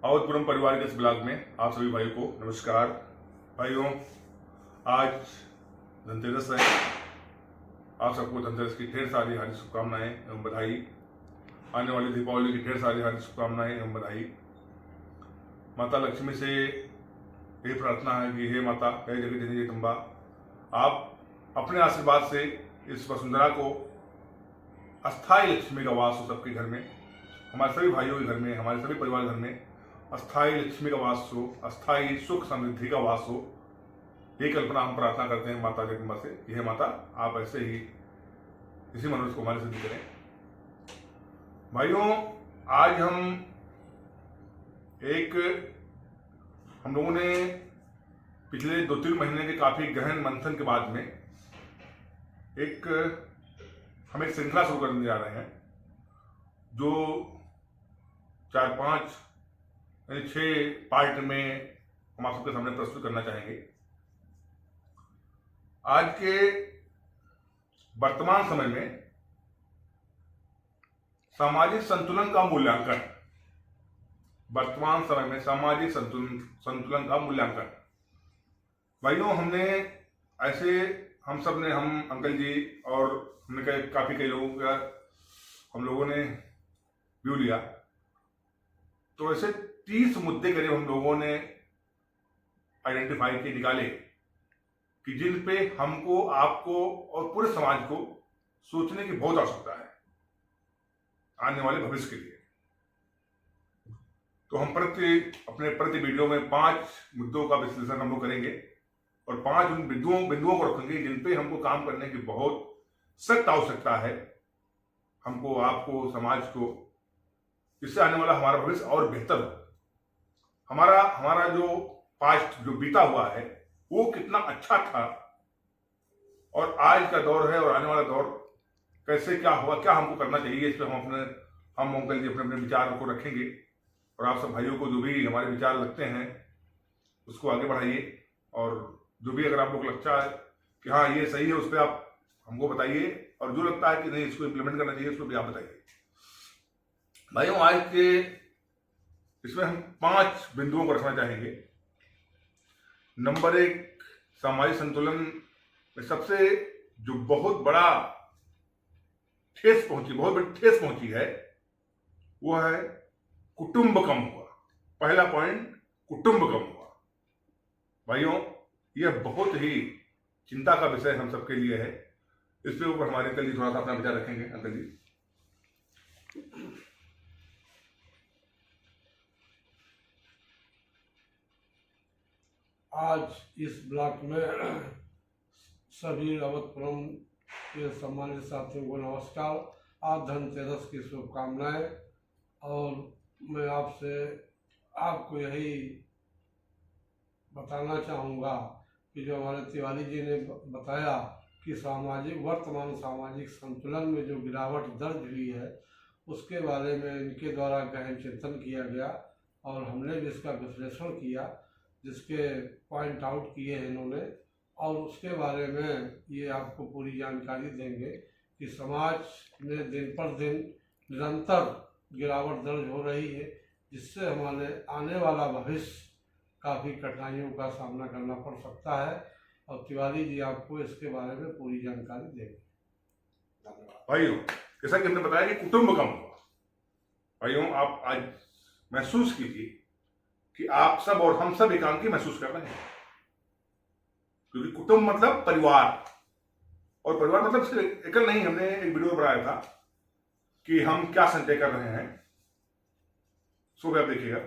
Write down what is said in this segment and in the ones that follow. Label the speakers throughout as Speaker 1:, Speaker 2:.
Speaker 1: आवतपुरम परिवार के इस ब्लॉग में आप सभी भाइयों को नमस्कार। भाइयों, आज धनतेरस है। आप सबको धनतेरस की ढेर सारी हार्दिक शुभकामनाएं एवं बधाई। आने वाली दीपावली की ढेर सारी हार्दिक शुभकामनाएं एवं बधाई। माता लक्ष्मी से यही प्रार्थना है कि हे माता, हे जगत जननी जगदम्बा, आप अपने आशीर्वाद से इस वसुंधरा को अस्थायी लक्ष्मी का वास हो सबके घर में, हमारे सभी भाइयों के घर में, हमारे सभी परिवार घर में अस्थायी लक्ष्मी का वास हो, अस्थायी सुख समृद्धि का वास हो। ये कल्पना हम प्रार्थना करते हैं माता जगदम्बा से कि हे माता, आप ऐसे ही इसी मनोरथ को हमारे सिद्ध करें। भाइयों, आज हम लोगों ने पिछले 2-3 महीने के काफी गहन मंथन के बाद में हम एक श्रृंखला शुरू करने जा रहे हैं, जो 4-5 यानी 6 पार्ट में हम आप सबके सामने प्रस्तुत करना चाहेंगे। आज के वर्तमान समय में सामाजिक संतुलन का मूल्यांकन, वर्तमान समय में सामाजिक संतुलन का मूल्यांकन। भाइयों, हम अंकल जी और हमने कई लोगों का हम लोगों ने व्यू लिया, तो ऐसे 30 मुद्दे करीब हम लोगों ने आइडेंटिफाई किए, निकाले कि जिन पे हमको, आपको और पूरे समाज को सोचने की बहुत आवश्यकता है आने वाले भविष्य के लिए। तो हम अपने प्रति वीडियो में 5 मुद्दों का विश्लेषण हम लोग करेंगे और 5 उन बिंदुओं को रखेंगे जिन पे हमको काम करने की बहुत सख्त आवश्यकता है, हमको, आपको, समाज को। इससे आने वाला हमारा भविष्य और बेहतर हो। हमारा जो पास्ट जो बीता हुआ है वो कितना अच्छा था, और आज का दौर है और आने वाला दौर कैसे क्या होगा, क्या हमको करना चाहिए, इस पर हम अंकल जी अपने विचार को रखेंगे। और आप सब भाइयों को जो भी हमारे विचार लगते हैं उसको आगे बढ़ाइए, और जो भी अगर आप लोग लगता है कि हाँ ये सही है, उस पर आप हमको बताइए, और जो लगता है कि नहीं इसको इम्प्लीमेंट करना चाहिए उसको भी आप बताइए। भाइयों, आज के इसमें हम 5 बिंदुओं को रखना चाहेंगे। नंबर 1, सामाजिक संतुलन में सबसे जो बहुत बड़ी ठेस पहुंची है वो है कुटुंब कम हुआ। पहला पॉइंट, कुटुंब कम हुआ। भाइयों, यह बहुत ही चिंता का विषय हम सबके लिए है। इसके ऊपर हमारे अंकल जी थोड़ा सा अपना विचार रखेंगे। अंकल जी।
Speaker 2: आज इस ब्लॉक में सभी अवधपुरम के सम्मानित साथियों को नमस्कार। आज धनतेरस की शुभकामनाएं। और मैं आपको यही बताना चाहूँगा कि जो हमारे तिवारी जी ने बताया कि वर्तमान सामाजिक संतुलन में जो गिरावट दर्ज हुई है उसके बारे में इनके द्वारा गहन चिंतन किया गया, और हमने भी इसका विश्लेषण किया, जिसके पॉइंट आउट किए हैं इन्होंने, और उसके बारे में ये आपको पूरी जानकारी देंगे कि समाज में दिन पर दिन निरंतर गिरावट दर्ज हो रही है, जिससे हमारे आने वाला भविष्य काफ़ी कठिनाइयों का सामना करना पड़ सकता है। और तिवारी जी आपको इसके बारे में पूरी जानकारी देंगे।
Speaker 1: भाइयों, जैसा कि हमने बताया कि कुटुंब कम हुआ। भाइयों, आप आज महसूस कीजिए कि आप सब और हम सब एकांकी महसूस कर रहे हैं, क्योंकि कुटुंब मतलब परिवार, और परिवार मतलब सिर्फ एकल नहीं। हमने एक वीडियो बनाया था कि हम क्या संचय कर रहे हैं, सो भी आप देखिएगा।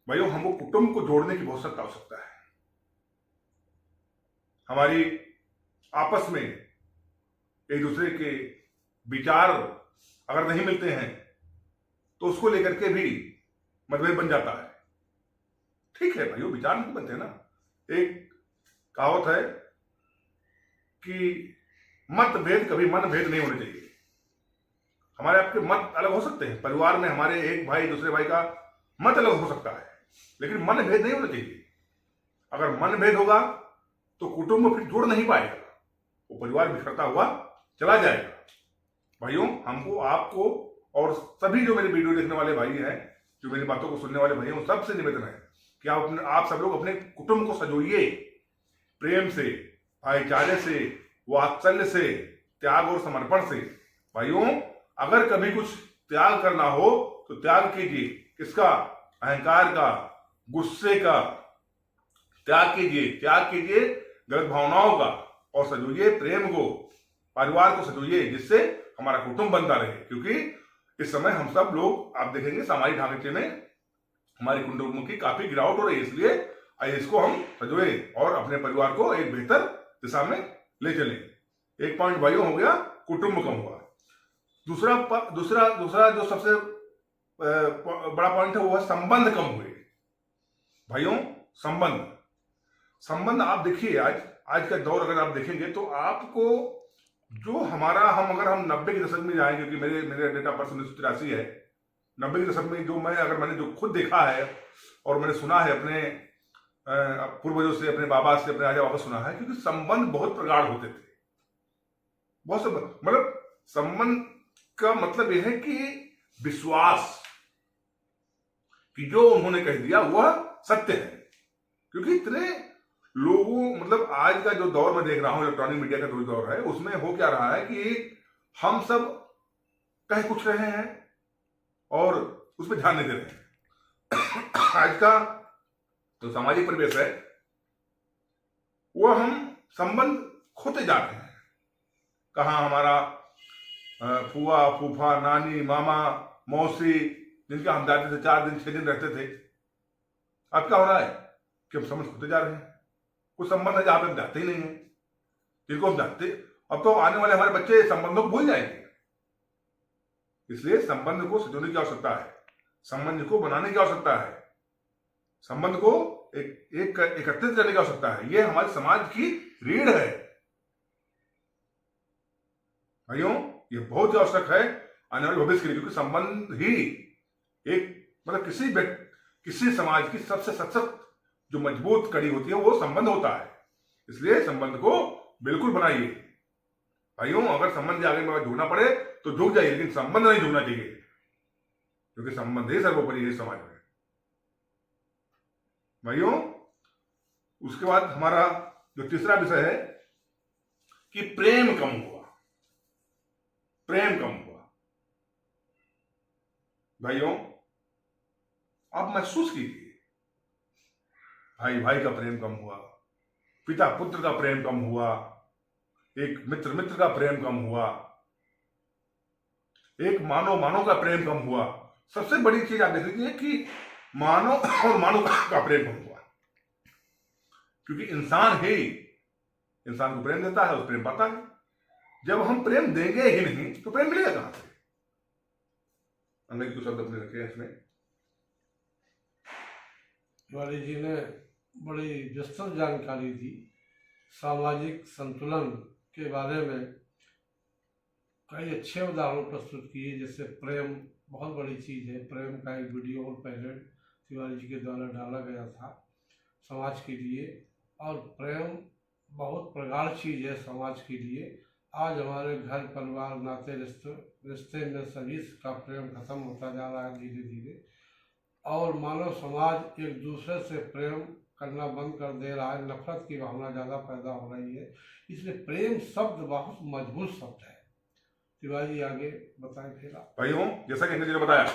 Speaker 1: भाइयों, हमको कुटुंब को जोड़ने की बहुत सख्त आवश्यकता है। हमारी आपस में एक दूसरे के विचार अगर नहीं मिलते हैं तो उसको लेकर के भी मतभेद बन जाता है। ठीक है भाइयों, विचार नहीं बनते ना। एक कहावत है कि मतभेद कभी मनभेद नहीं होने चाहिए। हमारे आपके मत अलग हो सकते हैं, परिवार में हमारे एक भाई दूसरे भाई का मत अलग हो सकता है, लेकिन मनभेद नहीं होना चाहिए। अगर मनभेद होगा तो कुटुंब फिर जुड़ नहीं पाएगा, वो परिवार बिखरता हुआ चला जाएगा। भाइयों, हमको, आपको और सभी जो मेरे वीडियो देखने वाले भाई हैं, जो मेरी बातों को सुनने वाले भैया उन सबसे निवेदन है कि आप सब लोग अपने कुटुंब को सजोइए प्रेम से, भाईचारे से, वात्सल्य से, त्याग और समर्पण से। भाइयों, अगर कभी कुछ त्याग करना हो तो त्याग कीजिए। किसका? अहंकार का, गुस्से का त्याग कीजिए गलत भावनाओं का, और सजोइए प्रेम को, परिवार को सजोइए, जिससे हमारा कुटुंब बनता रहे। क्योंकि इस समय हम सब लोग आप देखेंगे सामाजिक ढांचे में हमारे कुटुंब की काफी गिरावट हो रही है। इसलिए आइए इसको हम सजोए और अपने परिवार को एक बेहतर दिशा में ले चले। एक पॉइंट भाइयों हो गया, कुटुंब कम हुआ। दूसरा जो सबसे बड़ा पॉइंट है वो है संबंध कम हुए। भाइयों, संबंध आप देखिए, आज का दौर अगर आप देखेंगे तो आपको जो अगर हम 90 के दशक में जाएं, क्योंकि मेरे डेट ऑफ बर्थ 1983 है, 90 के दशक में मैंने जो खुद देखा है और मैंने सुना है अपने पूर्वजों से, अपने बाबा से, अपने राजा बाबा सुना है, क्योंकि संबंध बहुत प्रगाढ़ होते थे। बहुत मतलब संबंध का मतलब यह है कि विश्वास कि जो उन्होंने कह दिया वह सत्य है। क्योंकि इतने लोगों, मतलब आज का जो दौर मैं देख रहा हूं, इलेक्ट्रॉनिक मीडिया का जो दौर है, उसमें हो क्या रहा है कि हम सब कह कुछ रहे हैं और उस पर ध्यान नहीं दे रहे हैं। आज का जो सामाजिक परिवेश है वो हम संबंध खोते जा रहे हैं। कहाँ हमारा फुआ, फूफा, नानी, मामा, मौसी, जिनके हम जाते थे 4 दिन 6 दिन रहते थे, अब क्या हो रहा है कि हम संबंध खोते जा रहे हैं। कुछ संबंध है जहां पे हम जाते ही नहीं है, जिनको हम जानते। अब तो आने वाले हमारे बच्चे संबंधों को भूल जाएंगे। इसलिए संबंध को सजोने की आवश्यकता है, संबंध को बनाने की आवश्यकता है, संबंध को एकत्रित करने की आवश्यकता है। यह हमारे समाज की रीढ़ है भाइयों, ये बहुत ही आवश्यक है आने वाले भविष्य के लिए। क्योंकि संबंध ही एक मतलब किसी समाज की सबसे सशक्त जो मजबूत कड़ी होती है वो संबंध होता है। इसलिए संबंध को बिल्कुल बनाइए भाइयों। अगर संबंध आगे में झुकना पड़े तो झुक जाइए, लेकिन संबंध नहीं झुकना चाहिए, क्योंकि संबंध ही सर्वोपरि है समाज में भाइयों। उसके बाद हमारा जो तीसरा विषय है कि प्रेम कम हुआ। भाइयों, आप महसूस कीजिए, भाई भाई का प्रेम कम हुआ, पिता पुत्र का प्रेम कम हुआ, एक मित्र का प्रेम कम हुआ, एक मानव का प्रेम कम हुआ। सबसे बड़ी चीज आप देख लीजिए कि मानव और मानव का प्रेम कम हुआ। क्योंकि इंसान ही इंसान को प्रेम देता है, उस प्रेम पाता है। जब हम प्रेम देंगे ही नहीं तो प्रेम मिलेगा कहां से? अंग्रेजी को शब्द अपने रखे हैं इसमें।
Speaker 2: तिवारी जी ने बड़ी विस्तृत जानकारी दी सामाजिक संतुलन के बारे में। कई अच्छे उदाहरण प्रस्तुत किए, जैसे प्रेम बहुत बड़ी चीज़ है। प्रेम का एक वीडियो और पहले तिवारी जी के द्वारा डाला गया था समाज के लिए। और प्रेम बहुत प्रगाढ़ चीज़ है समाज के लिए। आज हमारे घर परिवार नाते रिश्ते में सभी का प्रेम खत्म होता जा रहा है धीरे धीरे, और मानव समाज एक दूसरे से प्रेम करना बंद कर दे रहा है। नफरत की भावना ज़्यादा पैदा हो रही है। इसलिए प्रेम शब्द बहुत मजबूत शब्द है। तिवारी आगे बताएं फिर आप।
Speaker 1: भाइयों, जैसा कि अंग्रेजी ने बताया,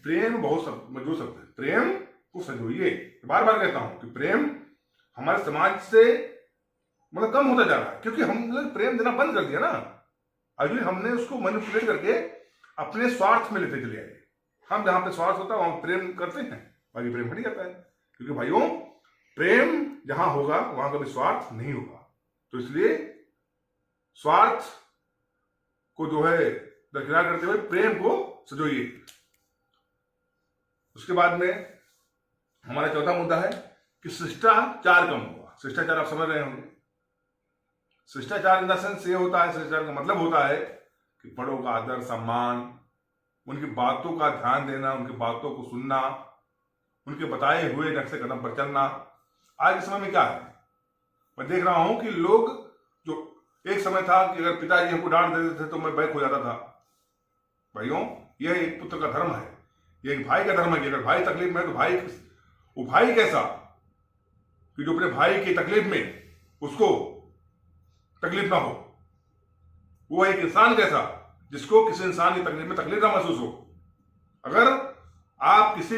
Speaker 1: प्रेम बहुत मजबूत शब्द है। प्रेम को सजोइए। बार बार कहता हूं कि प्रेम हमारे समाज से मतलब कम होता जा रहा है, क्योंकि हमने प्रेम देना बंद कर दिया ना। अभी हमने उसको मैनिपुलेट करके अपने स्वार्थ में लेते चले आए। हम जहां पे स्वार्थ होता है वहां प्रेम करते हैं, बाकी प्रेम हट जाता है। क्योंकि भाइयों, प्रेम जहां होगा वहां कभी स्वार्थ नहीं होगा। तो इसलिए स्वार्थ को जो है दरकिनार करते हुए प्रेम को सजोइए। उसके बाद में हमारा चौथा मुद्दा है कि शिष्टाचार कम हुआ। शिष्टाचार आप समझ रहे होंगे। शिष्टाचार इन द सेंस ये होता है, शिष्टाचार का मतलब होता है कि बड़ों का आदर सम्मान, उनकी बातों का ध्यान देना, उनकी बातों को सुनना, उनके बताए हुए नक्शे कदम पर चलना। आज के समय में क्या है, मैं देख रहा हूं कि लोग, जो एक समय था कि अगर पिताजी हमको डांट देते थे तो मैं बैक हो जाता था। भाइयों, यह एक पुत्र का धर्म है, ये एक भाई का धर्म है कि अगर भाई तकलीफ में है तो वो भाई कैसा कि जो अपने भाई की तकलीफ में उसको तकलीफ ना हो। वो एक इंसान कैसा जिसको किसी इंसान की तकलीफ में तकलीफ ना महसूस हो। अगर आप किसी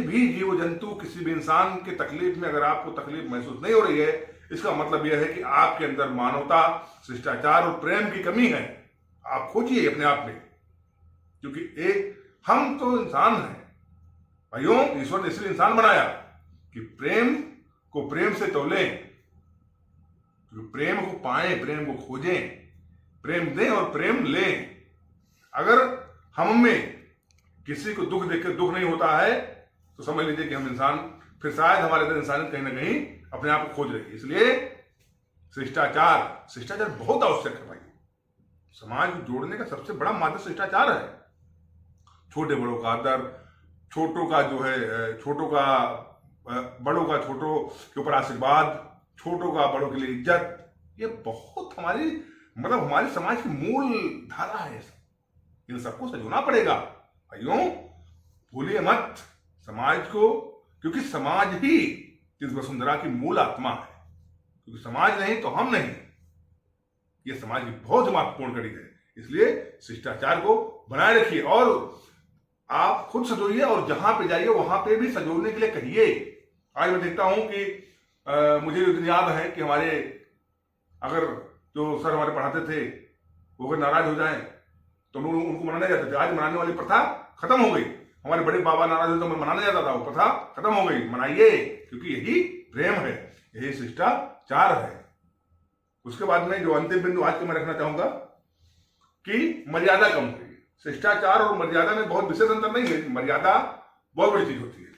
Speaker 1: भी जीव जंतु, किसी भी इंसान की तकलीफ में अगर आपको तकलीफ महसूस नहीं हो रही है, इसका मतलब यह है कि आपके अंदर मानवता, शिष्टाचार और प्रेम की कमी है। आप खोजिए अपने आप में, क्योंकि हम तो इंसान हैं भाइयों। ईश्वर ने इसलिए इंसान बनाया कि प्रेम को प्रेम से तौलें, प्रेम को पाएं, प्रेम को खोजें, प्रेम दें और प्रेम लें। अगर हम में किसी को दुख देख कर दुख नहीं होता है तो समझ लीजिए कि हम इंसान, फिर शायद हमारे अंदर इंसानियत कहीं ना कहीं अपने आप को खोज रही है। इसलिए शिष्टाचार बहुत आवश्यक है भाई। समाज को जोड़ने का सबसे बड़ा माध्यम शिष्टाचार है। छोटे बड़ों का आदर, छोटों का जो है छोटों का बड़ों का छोटों के ऊपर आशीर्वाद, छोटों का बड़ों के लिए इज्जत, ये बहुत हमारी समाज की मूल धारा है। इन सबको सजोना पड़ेगा भाइयों। भूलिए मत समाज को, क्योंकि समाज ही इस वसुंधरा की मूल आत्मा है। क्योंकि समाज नहीं तो हम नहीं, ये समाज की बहुत महत्वपूर्ण कड़ी है। इसलिए शिष्टाचार को बनाए रखिए और आप खुद सजोइए और जहां पे जाइए वहां पे भी सजोने के लिए कहिए। आज मैं देखता हूं कि मुझे जो दिन याद है कि हमारे अगर जो सर हमारे पढ़ाते थे वो अगर नाराज हो जाएं तो उनको मनाने जाते थे। आज मनाने वाली प्रथा खत्म हो गई। हमारे बड़े बाबा नाराज होते तो मैं मनाने जाता था, वो प्रथा खत्म हो गई। मनाइए, क्योंकि यही प्रेम है, यही शिष्टाचार है। उसके बाद में जो अंतिम बिंदु आज के मैं रखना चाहूंगा कि मर्यादा कम हुई। शिष्टाचार और मर्यादा में बहुत विशेष अंतर नहीं है। मर्यादा बहुत बड़ी चीज होती है।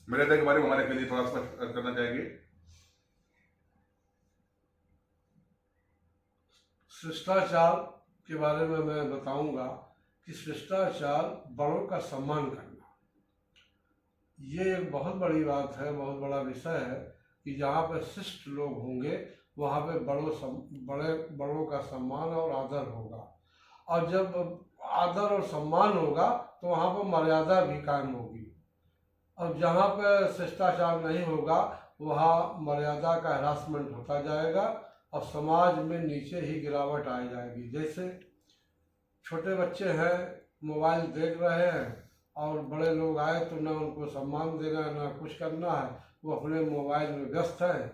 Speaker 1: मर्यादा के बारे में हमारे के लिए थोड़ा सा करना चाहेंगे।
Speaker 2: शिष्टाचार के बारे में मैं बताऊंगा कि शिष्टाचार, बड़ों का सम्मान करना, ये एक बहुत बड़ी बात है, बहुत बड़ा विषय है कि जहाँ पे शिष्ट लोग होंगे वहाँ पे बड़ों का सम्मान और आदर होगा। और जब आदर और सम्मान होगा तो वहाँ पर मर्यादा भी कायम होगी। और जहाँ पे शिष्टाचार नहीं होगा वहाँ मर्यादा का हरासमेंट होता जाएगा और समाज में नीचे ही गिरावट आ जाएगी। जैसे छोटे बच्चे हैं, मोबाइल देख रहे हैं और बड़े लोग आए तो ना उनको सम्मान देना ना कुछ करना है, वो अपने मोबाइल में व्यस्त हैं,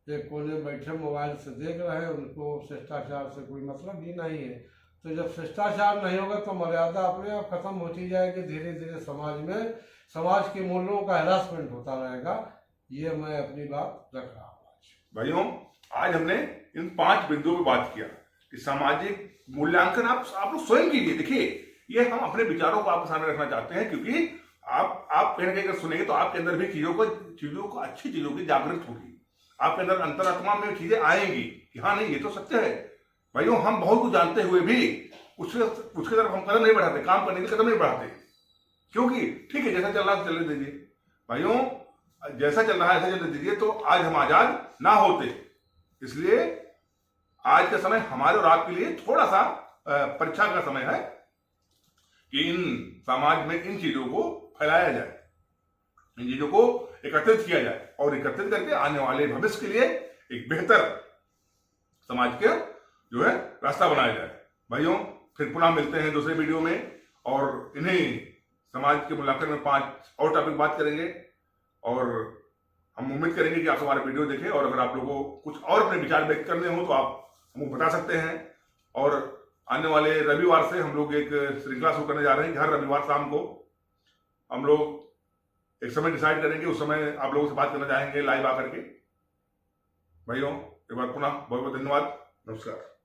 Speaker 2: एक कोने बैठे मोबाइल से देख रहे हैं, उनको शिष्टाचार से कोई मतलब ही नहीं है। तो जब शिष्टाचार नहीं होगा तो मर्यादा अपने आप खत्म होती जाएगी। धीरे धीरे समाज में समाज के मूल्यों का हरासमेंट होता रहेगा। ये मैं अपनी बात रख रहा हूँ।
Speaker 1: भाइयों, आज हमने इन 5 बिंदुओं पर बात किया कि सामाजिक मूल्यांकन आप लोग स्वयं कीजिए। देखिए, ये हम अपने विचारों को आपके सामने रखना चाहते हैं, क्योंकि आप कहीं ना कहीं अगर सुनेंगे तो आपके अंदर भी चीजों को अच्छी चीजों की जागृत होगी। आपके अंदर अंतरात्मा में चीजें आएंगी कि हाँ नहीं, ये तो सत्य है। भाइयों, हम बहुत कुछ जानते हुए भी उसके तरफ हम कदम नहीं बढ़ाते, काम करने के कदम नहीं बढ़ाते, क्योंकि ठीक है जैसा चल रहा है चलने दीजिए। भाइयों, जैसा चल रहा है ऐसा चलने दीजिए, तो आज हम आजाद ना होते। इसलिए आज का समय हमारे और आपके लिए थोड़ा सा परीक्षा का समय है कि इन समाज में इन चीजों को फैलाया जाए, इन चीजों को एकत्रित किया जाए और एकत्रित करके आने वाले भविष्य के लिए एक बेहतर समाज के जो है रास्ता बनाया जाए। भाइयों, फिर पुनः मिलते हैं दूसरे वीडियो में और इन्हीं समाज के मूल्यांकन में 5 और टॉपिक बात करेंगे। और हम उम्मीद करेंगे कि आप हमारे वीडियो देखें और अगर आप लोगों को कुछ और अपने विचार व्यक्त करने हो तो आप हमको बता सकते हैं। और आने वाले रविवार से हम लोग एक श्रृंखला शुरू करने जा रहे हैं कि हर रविवार शाम को हम लोग एक समय डिसाइड करेंगे, उस समय आप लोगों से बात करना चाहेंगे लाइव आकर के। भाइयों, एक बार पुनः बहुत बहुत धन्यवाद। नमस्कार।